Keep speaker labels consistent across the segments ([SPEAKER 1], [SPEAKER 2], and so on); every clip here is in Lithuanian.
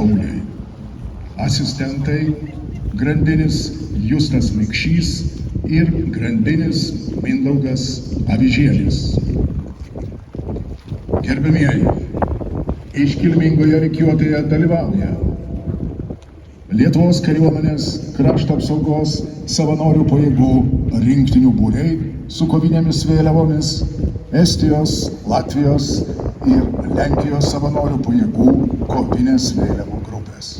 [SPEAKER 1] šauliai. Asistentai grandinis Justas Mikšys ir grandinis Mindaugas Avižėlis. Gerbiamieji, iškilmingoje rikiuotėje dalyvauja Lietuvos kariuomenės krašto apsaugos savanorių pajėgų rinktinių būriai su kovinėmis vėliavomis, Estijos, Latvijos ir Lenkijos savanorių pajėgų kovinės vėliavų grupės.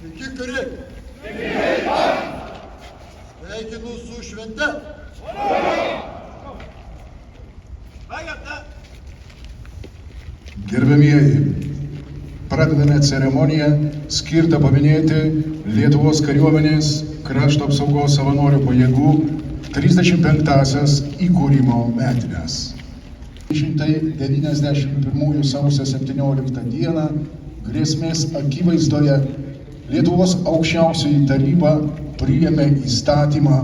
[SPEAKER 2] Sveiki, kariai! Sveikinu su švente!
[SPEAKER 1] Gerbiamieji, pradedame ceremoniją skirtą paminėti Lietuvos kariuomenės krašto apsaugos savanorių pajėgų 35-asias įkūrimo metines. 1991 sausio 17 dieną grėsmės akivaizdoje Lietuvos aukščiausioji taryba priėmė įstatymą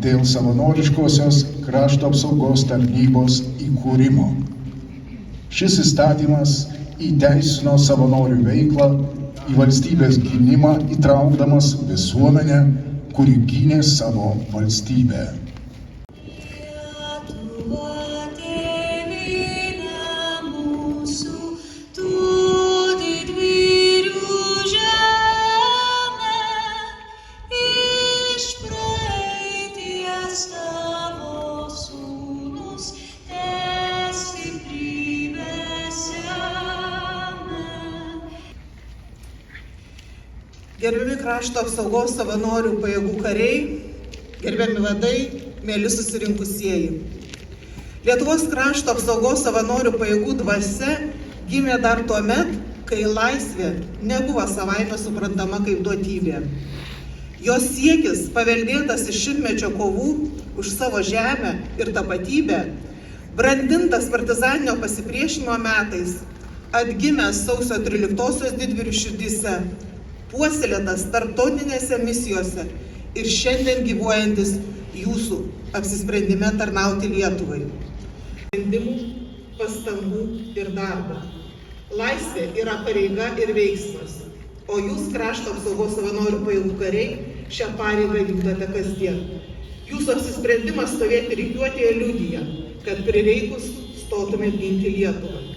[SPEAKER 1] dėl savanoriškosios krašto apsaugos tarnybos įkūrimo. Šis įstatymas įteisino savanorių veiklą į valstybės gynimą, įtraukdamas visuomenę, kuri gynė savo valstybę.
[SPEAKER 3] Gerbiami krašto apsaugos savanorių pajėgų kariai, gerbiami vadai, mėly susirinkusieji. Lietuvos krašto apsaugos savanorių pajėgų dvasia gimė dar tuomet, kai laisvė nebuvo savaime suprantama kaip duotybė. Jos siekis, paveldėtas iš šimtmečio kovų už savo žemę ir tapatybę, brandintas partizaninio pasipriešinimo metais, atgimęs sausio 13-osios didvyrių širdyse, puoselėtas tarptautinėse misijose ir šiandien gyvuojantis jūsų apsisprendime tarnauti Lietuvai. Sprendimų, pastangų ir darbo. Laisvė yra pareiga ir veiksmas, o jūs krašto apsaugos savanorių pajėgų kariai šią pareigą vykdote kasdien. Jūsų apsisprendimas stovėti rikiuotėje liudija, kad prireikus stotumėte ginti Lietuvą.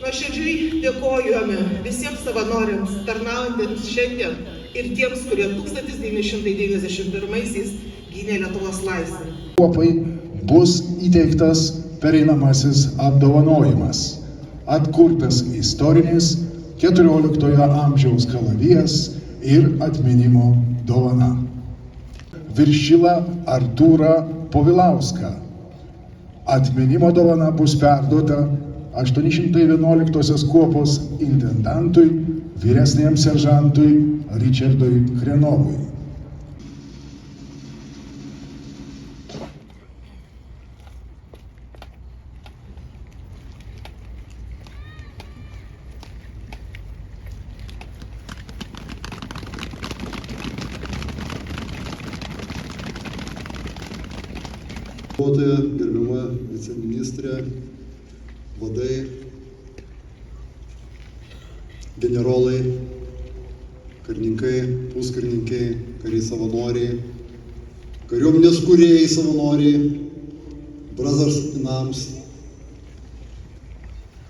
[SPEAKER 3] Nuoširdžiai dėkojame visiems savanoriams tarnaujantiems šiandien ir tiems, kurie 1991-aisiais gynė Lietuvos laisvę.
[SPEAKER 1] Kuopai bus įteiktas pereinamasis apdovanojimas, atkurtas istorinis 14 amžiaus kalavijas ir atminimo dovana. Viršilą Artūrą Povilauską. Atminimo dovana bus perduota 811 kuopos intendantui, vyresniam seržantui Ričardui Krenovui.
[SPEAKER 2] Gerbiama viceministrė, vadai, generolai, karininkai, puskarininkai, kariai savanoriai, kariuomenės kūrėjai savanoriai, Brothers in Arms.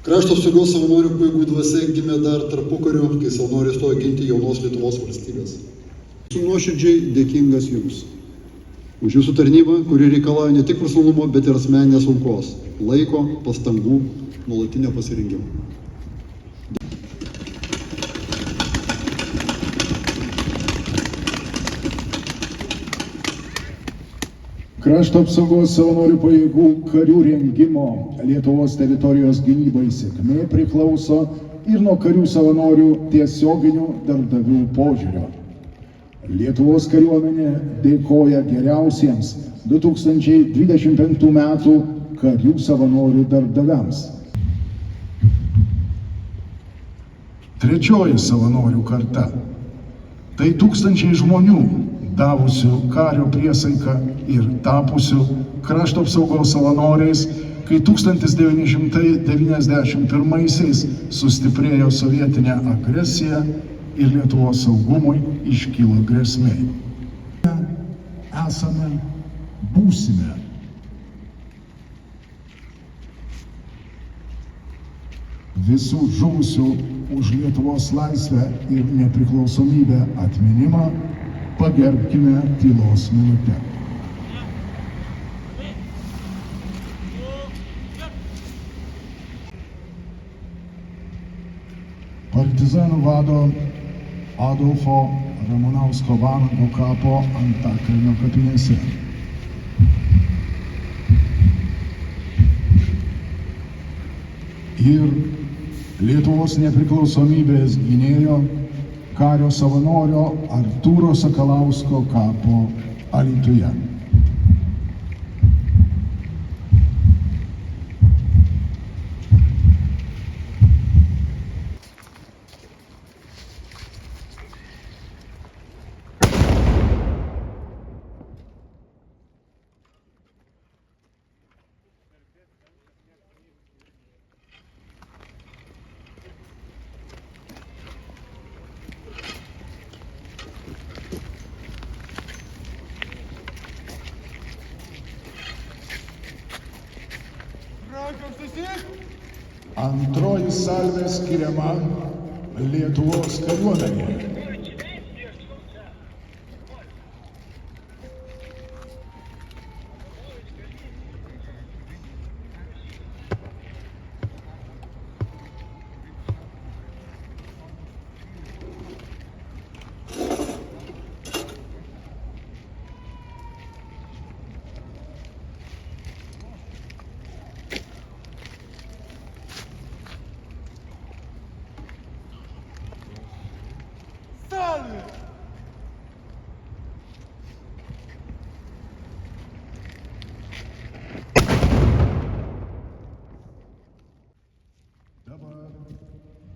[SPEAKER 2] Krašto apsaugos savanorių pajėgų dvasia gimė dar tarpukariu, kai savanoriai stojo ginti jaunos Lietuvos valstybės. Esu nuoširdžiai dėkingas Jums už Jūsų tarnybą, kuri reikalauja ne tik profesionalumo, bet ir asmeninės aukos, laiko, pastangų, nuolatinio pasirengimo.
[SPEAKER 1] Krašto apsaugos savanorių pajėgų karių rengimo Lietuvos teritorijos gynybai sėkmė priklauso ir nuo karių savanorių tiesioginių darbdavių požiūrio. Lietuvos kariuomenė dėkoja geriausiems 2025 metų karių savanorių darbdaviams. Trečioji savanorių karta – tai tūkstančiai žmonių, davusių kario priesaiką ir tapusių krašto apsaugos savanoriais, kai 1991-aisiais sustiprėjo sovietinė agresija ir Lietuvos saugumui iškilo grėsmė. Esame, būsime. Visų žuvusių už Lietuvos laisvę ir nepriklausomybę atminimą pagerbkime tylos minute. Partizanų vado Adolfo Ramanausko Vanago kapo Antakalnio kapinėse. Ir Lietuvos nepriklausomybės gynėjo kario savanorio Artūro Sakalausko kapo Alytuje. Antroji salvė skiriama Lietuvos kariuomenei. Dabar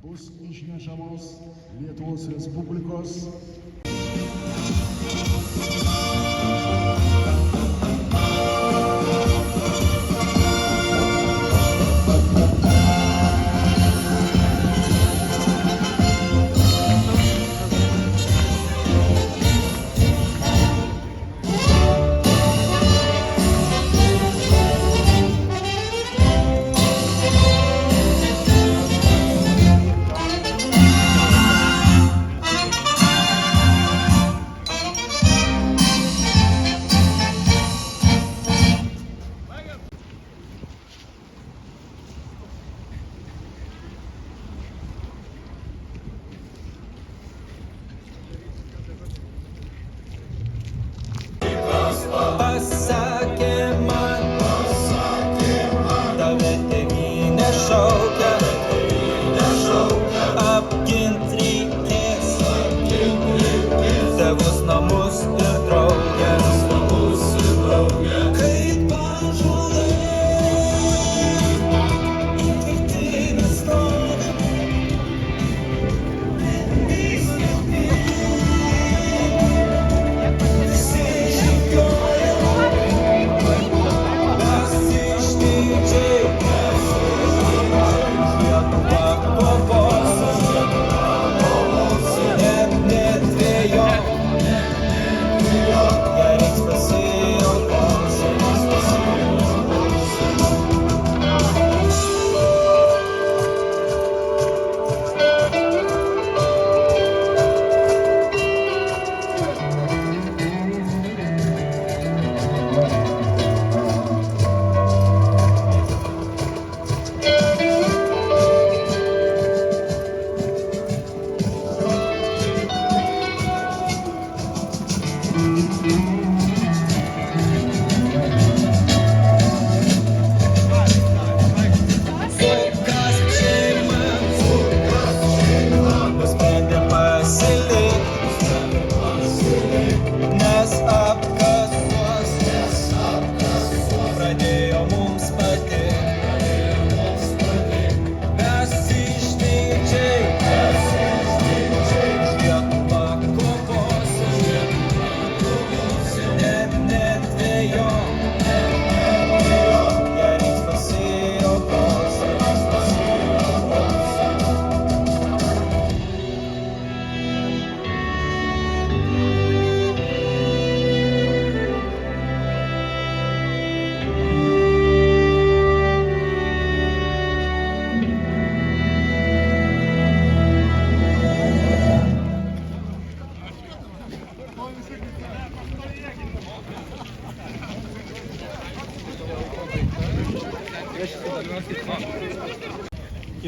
[SPEAKER 1] bus išnešamos Lietuvos Respublikos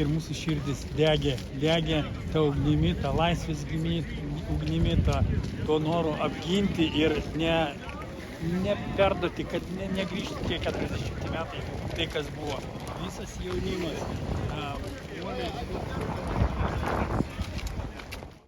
[SPEAKER 4] Ir mūsų širdis degė ta ugnimi, ta laisvės ugnimi, to noro apginti ir neperduoti, kad negrįžtų tie 40 metai, tai kas buvo. Visas jaunimas